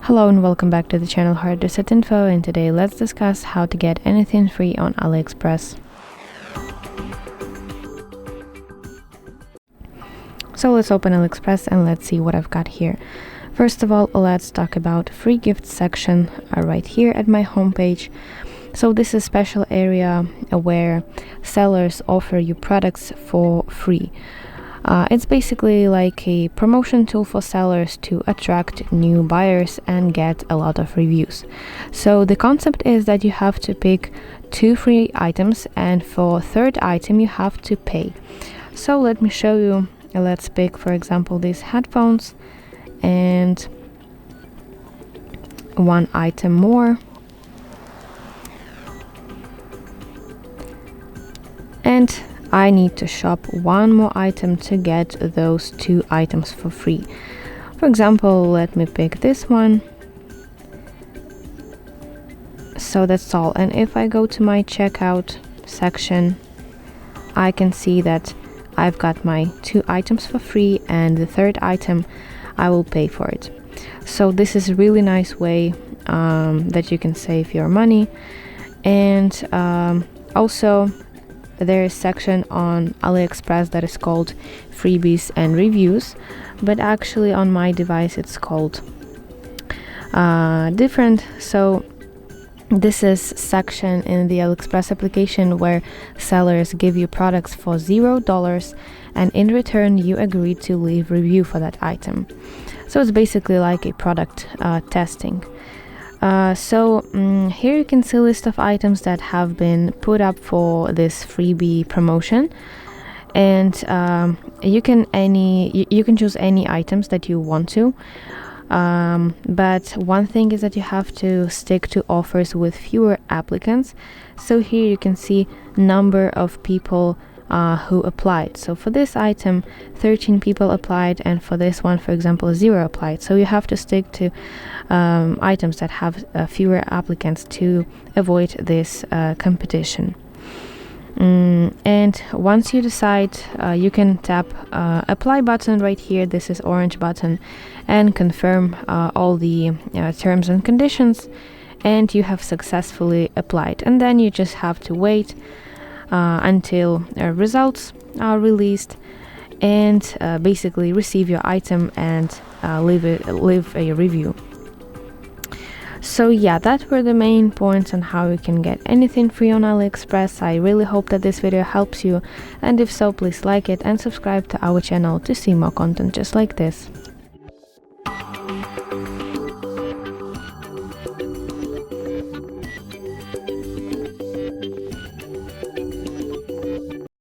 Hello and welcome back to the channel Hard Reset Info, and today let's discuss how to get anything free on AliExpress. So let's open AliExpress and let's see what I've got here. First of all, let's talk about free gifts section right here at my homepage. So this is a special area where sellers offer you products for free. It's basically like a promotion tool for sellers to attract new buyers and get a lot of reviews. So the concept is that you have to pick 2 free items, and for third item you have to pay. So let me show you. Let's pick, for example, these headphones and 1 item more. And I need to shop 1 more item to get those 2 items for free. For example, let me pick this one. So that's all. And if I go to my checkout section, I can see that I've got my 2 items for free, and the third item I will pay for it. So this is a really nice way that you can save your money. And also there is a section on AliExpress that is called Freebies and Reviews, but actually on my device it's called different. So this is section in the AliExpress application where sellers give you products for $0, and in return you agree to leave review for that item. So it's basically like a product testing. Here you can see a list of items that have been put up for this freebie promotion, and you can choose any items that you want to. But one thing is that you have to stick to offers with fewer applicants. So here you can see number of people who applied. So for this item 13 people applied, and for this one, for example, 0 applied. So you have to stick to items that have fewer applicants to avoid this competition. And once you decide, you can tap apply button right here. This is orange button, and confirm all the terms and conditions, and you have successfully applied. And then you just have to wait until results are released, and basically receive your item and leave a review. So yeah, that were the main points on how you can get anything free on AliExpress. I really hope that this video helps you, and if so, please like it and subscribe to our channel to see more content just like this.